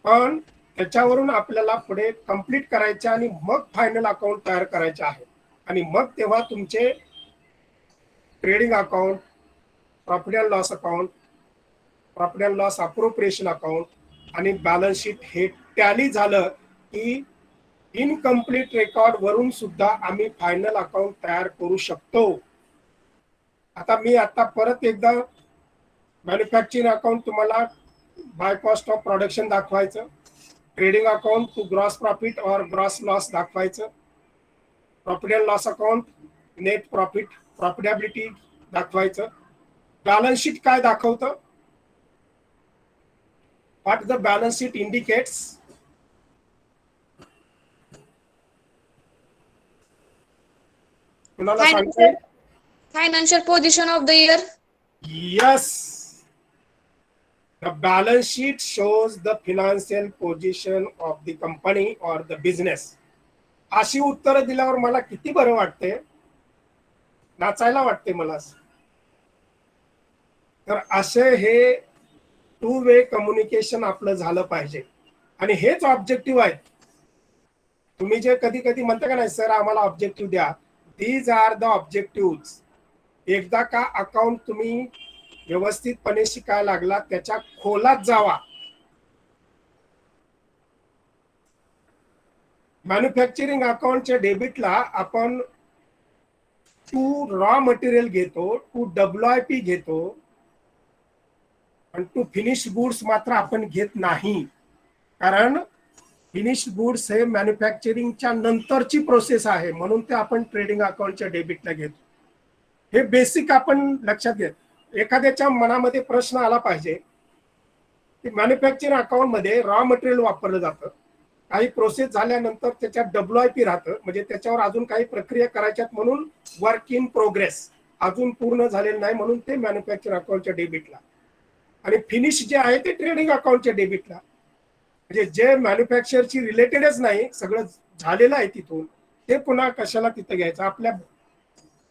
पण त्याच्यावरून आपल्याला पुढे कंप्लीट करायचे आणि मग फायनल अकाउंट तयार करायचे आहे. आणि मग तेव्हा तुमचे trading account, profit and loss account, profit and loss appropriation account आणि बॅलन्स शीट हे टॅली झालं की इनकम्प्लीट रेकॉर्ड वरून सुद्धा आम्ही फायनल अकाउंट तयार करू शकतो. आता मी आता परत एकदा मॅन्युफॅक्चरिंग अकाउंट तुम्हाला बाय कॉस्ट ऑफ प्रोडक्शन दाखवायचं, trading account to gross profit और ग्रॉस लॉस दाखवायचं, profit and loss account net profit profitability दाखवायचं. बॅलन्स शीट काय दाखवतं? What the balance sheet indicates? कुणाला सांगते? Financial position of the year. Yes. The balance sheet shows the financial position of the company or the business. अशी उत्तरं दिल्यावर मला किती बरं वाटते, नाचायला वाटते मला. तर असे हे टू वे कम्युनिकेशन आपलं झालं पाहिजे आणि हेच ऑब्जेक्टिव्ह आहेत. तुम्ही जे कधी कधी म्हणता का नाही सर आम्हाला ऑब्जेक्टिव्ह द्या, दीज आर द ऑब्जेक्टिव्ह. एकदा का अकाउंट तुम्ही व्यवस्थितपणे शिकायला लागला त्याच्या खोलात जावा. मॅन्युफॅक्चरिंग अकाउंटच्या डेबिटला आपण टू रॉ मटेरियल घेतो, टू WIP घेतो आणि टू फिनिश्ड गुड्स मात्र आपण घेत नाही. कारण फिनिश्ड गुड्स हे मॅन्युफॅक्चरिंगच्या नंतरची प्रोसेस आहे म्हणून ते आपण ट्रेडिंग अकाउंटच्या डेबिटला घेतो. हे बेसिक आपण लक्षात घ्या. एखाद्याच्या मनामध्ये प्रश्न आला पाहिजे की मॅन्युफॅक्चरिंग अकाउंट मध्ये रॉ मटेरियल वापरलं जातं, काही प्रोसेस झाल्यानंतर त्याच्यात WIP राहतं, म्हणजे त्याच्यावर अजून काही प्रक्रिया करायच्यात म्हणून वर्क इन प्रोग्रेस, अजून पूर्ण झालेलं नाही म्हणून ते मॅन्युफॅक्चरिंग अकाउंटच्या डेबिटला, आणि फिनिश जे आहे ते ट्रेडिंग अकाउंटच्या डेबिटला. म्हणजे जे मॅन्युफॅक्चरची रिलेटेडच नाही, सगळं झालेलं आहे तिथून, ते पुन्हा कशाला तिथं घ्यायचं. आपल्या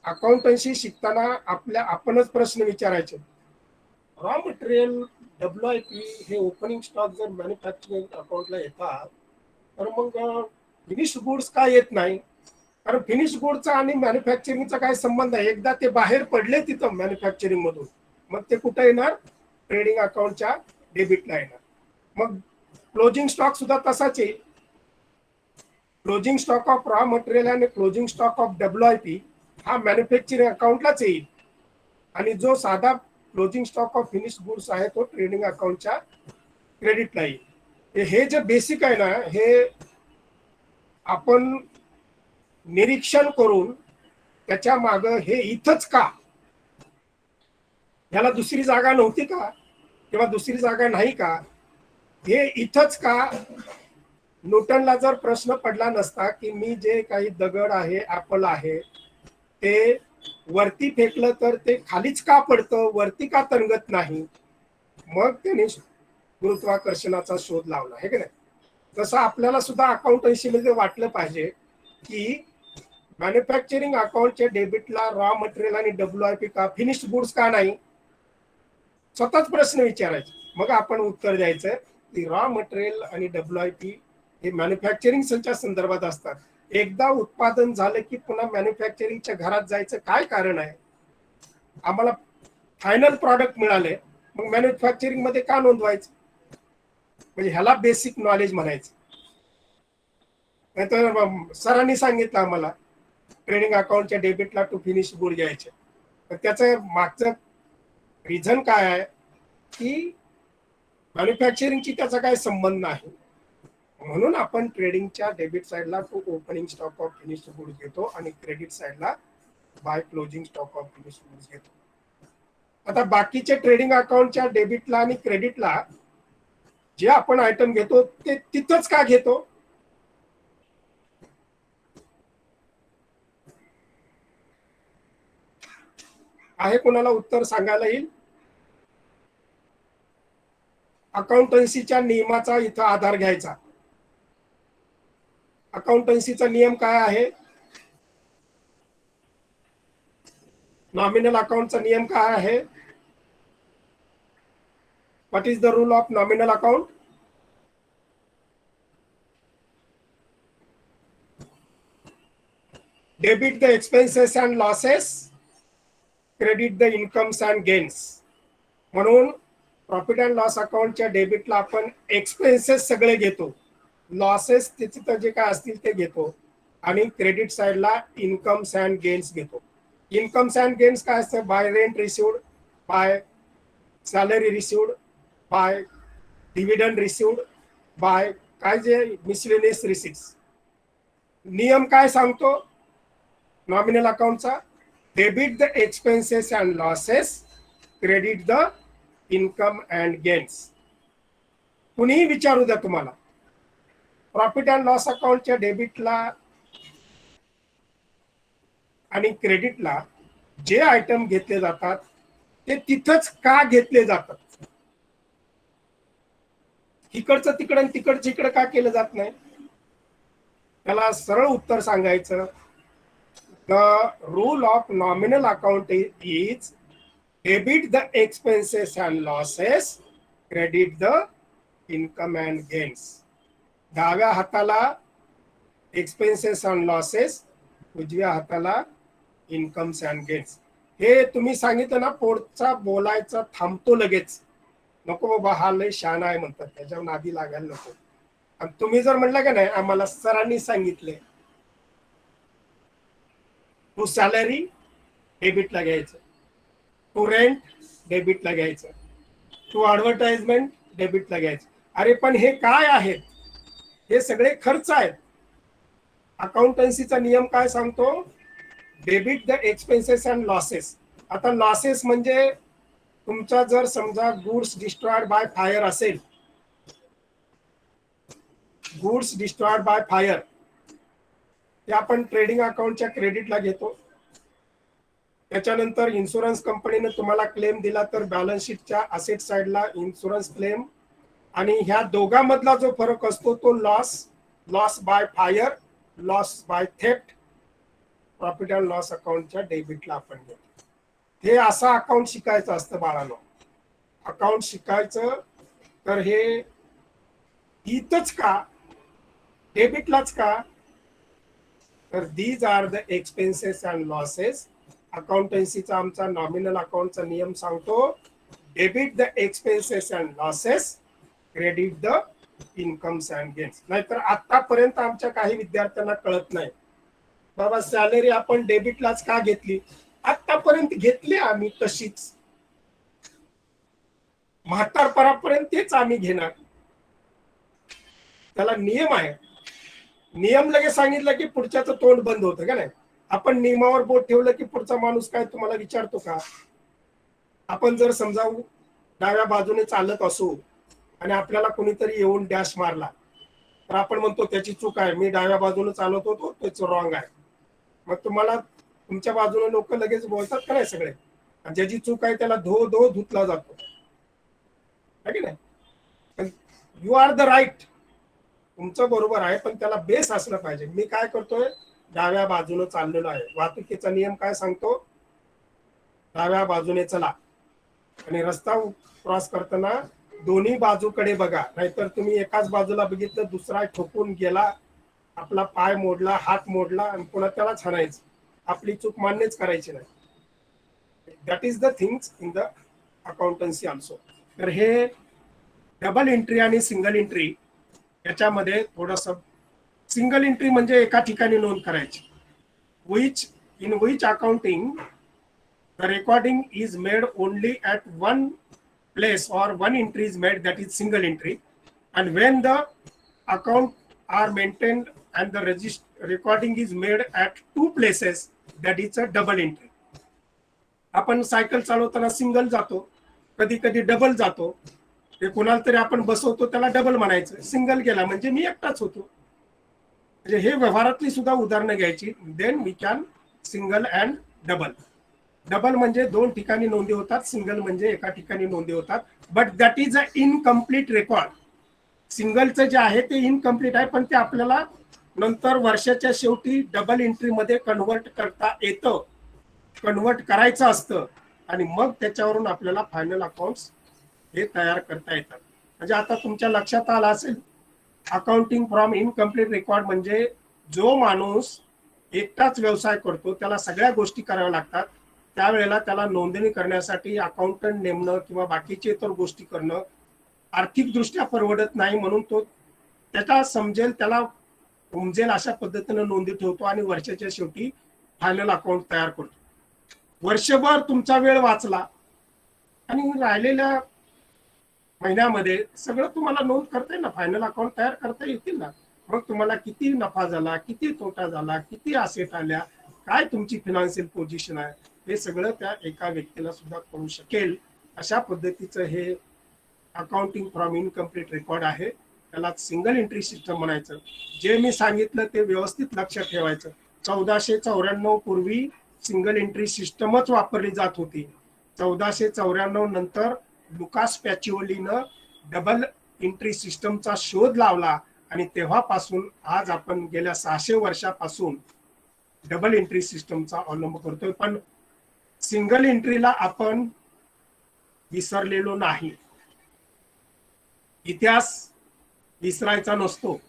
अकाउंटन्सी शिकताना आपणच प्रश्न विचारायचे, रॉ मटेरियल WIP हे ओपनिंग स्टॉक जर मॅन्युफॅक्चरिंग अकाउंटला येतात, तर मग फिनिश गुड्स का येत नाही? कारण फिनिश गुडचा आणि मॅन्युफॅक्चरिंगचा काय संबंध आहे? एकदा ते बाहेर पडले तिथं मॅन्युफॅक्चरिंग मधून, मग ते कुठं येणार? ट्रेडिंग अकाउंटच्या डेबिटला येणार. मग क्लोजिंग स्टॉक सुद्धा तसाच आहे. Closing stock of raw material आणि क्लोजिंग स्टॉक ऑफ WIP हा मॅन्युफॅक्चरिंग अकाउंटलाच येईल, आणि जो साधा closing stock of finish goods आहे तो ट्रेडिंग अकाउंटच्या क्रेडिटला येईल. हे जे बेसिक आहे ना, हे आपण निरीक्षण करून त्याच्या माग हे इथंच का, याला दुसरी जागा नव्हती का किंवा दुसरी जागा नाही का, हे इथंच का. न्यूटनला जर प्रश्न पडला नसता की मी जे काही दगड आहे, ऍपल आहे, ते वरती फेकलं तर ते खालीच का पडतं, वरती का तरंगत नाही, मग त्याने गुरुत्वाकर्षणाचा शोध लावला, आहे की नाही. तसं आपल्याला सुद्धा अकाउंटन्सी मध्ये वाटलं पाहिजे की मॅन्युफॅक्चरिंग अकाउंटच्या डेबिटला रॉ मटेरियल आणि WIP का, फिनिश्ड गुड्स का नाही, स्वतःच प्रश्न विचारायचे. मग आपण उत्तर द्यायचं की रॉ मटेरियल आणि WIP हे मॅन्युफॅक्चरिंगच्या संदर्भात असतात. एकदा उत्पादन झालं की पुन्हा मॅन्युफॅक्चरिंगच्या घरात जायचं काय कारण आहे? आम्हाला फायनल प्रॉडक्ट मिळाले, मग मॅन्युफॅक्चरिंग मध्ये का नोंदवायचं? म्हणजे ह्याला बेसिक नॉलेज म्हणायचं. नाहीतर सरांनी सांगितलं आम्हाला ट्रेडिंग अकाउंटच्या डेबिटला टू फिनिश गुड घ्यायचे, तर त्याचं मागचं रिझन काय आहे की मॅन्युफॅक्चरिंगची त्याचा काय संबंध नाही, म्हणून आपण ट्रेडिंगच्या डेबिट साईडला to opening stock of finish goods घेतो आणि क्रेडिट साईडला by closing stock of finish goods घेतो. आता बाकीचे ट्रेडिंग अकाउंटच्या डेबिटला आणि क्रेडिटला जे आपण आयटम घेतो ते तिथंच का घेतो? आहे कोणाला उत्तर सांगायला येईल? अकाउंटन्सीच्या नियमाचा इथं आधार घ्यायचा. अकाउंटन्सीचा नियम काय आहे? नॉमिनल अकाउंटचा नियम काय आहे? What is the rule of nominal account? Debit the expenses and losses, credit the incomes and gains. म्हणून प्रॉफिट अँड लॉस अकाउंटच्या डेबिटला आपण एक्सपेन्सेस सगळे घेतो, लॉसेस तिथं जे काय असतील ते घेतो, आणि क्रेडिट साईडला इन्कम्स अँड गेन्स घेतो. इन्कम्स अँड गेन्स काय असतं? By rent received, by salary received, by dividend received, by काय जे मिसलेनियस रिसिप्ट्स. नियम काय सांगतो नॉमिनल अकाउंटचा? Debit the expenses and losses, credit the income and gains. कुणीही विचारू द्या तुम्हाला, प्रॉफिट अँड लॉस अकाउंटच्या डेबिटला आणि क्रेडिटला जे आयटम घेतले जातात ते तिथंच का घेतले जातात? इकडचं तिकडं आणि तिकडचं इकडं का केलं जात नाही? त्याला सरळ उत्तर सांगायचं, the rule of nominal account is debit the expenses and losses, credit the income and gains. डाव्या हाताला एक्सपेन्सेस अँड लॉसेस, उजव्या हाताला इन्कम्स अँड गेन्स. हे तुम्ही सांगितलं ना, पोटचा बोलायचा थांबतो लगेच. नको बाबा, हा लय शहाणा आहे म्हणतात, त्याच्यावर नादी लागायला नको. आणि तुम्ही जर म्हणलं का नाही आम्हाला सरांनी सांगितले टू सॅलरी डेबिटला घ्यायचं, टू रेंट डेबिटला घ्यायचं, टू ऍडव्हर्टाइजमेंट डेबिटला घ्यायचं. अरे पण हे काय आहेत? हे सगळे खर्च आहेत. अकाउंटन्सीचा नियम काय सांगतो? Debit the expenses and losses. आता लॉसेस म्हणजे तुमचा जर समजा गुड्स डिस्ट्रॉयड बाय फायर असेल, गुड्स डिस्ट्रॉयड बाय फायर, ते आपण ट्रेडिंग अकाउंटच्या क्रेडिटला घेतो. त्याच्यानंतर इन्शुरन्स कंपनीने तुम्हाला क्लेम दिला तर बॅलन्स शीटच्या असेट साइडला इन्शुरन्स क्लेम, आणि ह्या दोघांमधला जो फरक असतो तो loss by fire, loss by theft, profit and loss अकाउंटच्या डेबिटला आपण घेतो. हे असं अकाउंट शिकायचं असतं बाळांनो. अकाउंट शिकायचं तर हे इथंच का, डेबिटलाच का, तर these are the expenses and losses. अकाउंटन्सीचा आमचा नॉमिनल अकाउंटचा नियम सांगतो, debit the expenses and losses, credit the incomes and gains. नाहीतर आतापर्यंत आमच्या काही विद्यार्थ्यांना कळत नाही, बाबा सॅलरी आपण डेबिटलाच का घेतली. आतापर्यंत घेतली आम्ही तशीच, म्हातारपणापर्यंत तेच आम्ही घेणार. त्याला नियम आहे. नियम लगेच सांगितलं की पुढच्याचं तोंड बंद होतं का नाही. आपण नियमावर बोट ठेवलं की पुढचा माणूस काय तुम्हाला विचारतो का. आपण जर समजा डाव्या बाजूने चालत असू आणि आपल्याला कोणीतरी येऊन डॅश मारला तर आपण म्हणतो त्याची चूक आहे, मी डाव्या बाजूने चालत होतो, त्याच रॉंग आहे. मग तुम्हाला तुमच्या बाजूने लोक लगेच बोलतात का नाही सगळे. ज्याची चूक आहे त्याला धो धुतला जातो, है की नाही. यू आर द राईट, तुमचं बरोबर आहे, पण त्याला बेस असलं पाहिजे. मी काय करतोय, डाव्या बाजूने चाललेलो आहे. वाहतुकीचा नियम काय सांगतो, डाव्या बाजूने चला, आणि रस्ता क्रॉस करताना दोन्ही बाजूकडे बघा. नाहीतर तुम्ही एकाच बाजूला बघितलं, दुसरा ठोकून गेला, आपला पाय मोडला, हात मोडला, आणि पुन्हा त्यालाच हाणायचं. आपली चूक मान्यच करायची नाही. That is the things in the accountancy also. तर हे डबल एंट्री आणि सिंगल एंट्री याच्यामध्ये थोडस, सिंगल एंट्री म्हणजे एका ठिकाणी नोंद करायची. In which accounting the recording is made only at one place or one entry is made, that is single entry. And when the account are maintained and the recording is made at two places, that is a double entry. आपण cycle चालवताना single जातो, कधी कधी double जातो. ते कोणाला तरी आपण बसवतो त्याला डबल म्हणायचं, सिंगल गेला म्हणजे मी एकटाच होतो. म्हणजे हे व्यवहारातली सुद्धा उदाहरणं घ्यायची. Then we can single and double. Double म्हणजे दोन ठिकाणी नोंदी होतात, सिंगल म्हणजे एका ठिकाणी नोंदी होतात. But that is a incomplete record. सिंगलचं जे आहे ते इनकम्प्लीट आहे, पण ते आपल्याला नंतर वर्षाच्या शेवटी डबल एंट्रीमध्ये कन्वर्ट करता येतं, कन्वर्ट करायचं असतं, आणि मग त्याच्यावरून आपल्याला फायनल अकाउंट्स हे तयार करता येतात. म्हणजे आता तुमच्या लक्षात आलं असेल, अकाउंटिंग फ्रॉम इनकम्प्लीट रेकॉर्ड म्हणजे जो माणूस एकटाच व्यवसाय करतो त्याला सगळ्या गोष्टी कराव्या लागतात. त्यावेळेला त्याला नोंदणी करण्यासाठी अकाउंटंट नेमणं किंवा बाकीचे इतर गोष्टी करणं आर्थिकदृष्ट्या परवडत नाही. म्हणून तो त्याला समजेल, त्याला उमजेल अशा पद्धतीने नोंदी ठेवतो आणि वर्षाच्या शेवटी फायनल अकाउंट तयार करतो. वर्षभर तुमचा वेळ वाचला आणि राहिलेल्या महिन्यामध्ये सगळं तुम्हाला नोंद करता येईल ना, फायनल अकाउंट तयार करता येतील ना. मग तुम्हाला किती नफा झाला, किती तोटा झाला, किती असेट आल्या, काय तुमची फिनान्शियल पोझिशन आहे, हे सगळं त्या एका व्यक्तीला सुद्धा कळू शकेल. अशा पद्धतीचं हे अकाउंटिंग फ्रॉम इनकम्प्लीट रेकॉर्ड आहे. त्याला सिंगल एंट्री सिस्टम म्हणायचं. जे मी सांगितलं ते व्यवस्थित लक्षात ठेवायचं. 1494 पूर्वी सिंगल एंट्री सिस्टमच वापरली जात होती. 1494 नंतर लुकास पॅचिओलीनं डबल एंट्री सिस्टमचा शोध लावला आणि तेव्हापासून आज आपण गेल्या 600 वर्षापासून डबल एंट्री सिस्टमचा अवलंब करतोय. पण सिंगल एंट्रीला आपण विसरलेलो नाही. इतिहास विसरायचा नसतो.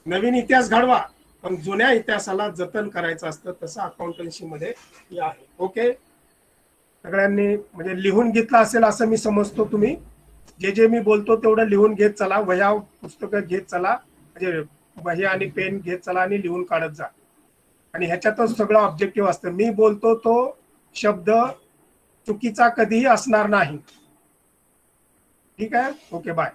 नवीन इतिहास घडवा, पण जुन्या इतिहासाला जतन करायचं असतं. तसं अकाउंटन्सी मध्ये आहे. ओके, सगळ्यांनी म्हणजे लिहून घेतलं असेल असं मी समजतो. तुम्ही जे मी बोलतो तेवढं लिहून घेत चला. वह्या पुस्तकं घेत चला, म्हणजे वही आणि पेन घेत चला आणि लिहून काढत जा. आणि ह्याच्यातच सगळं ऑब्जेक्टिव्ह असतं. मी बोलतो तो शब्द चुकीचा कधीही असणार नाही. ठीक आहे. Okay, bye.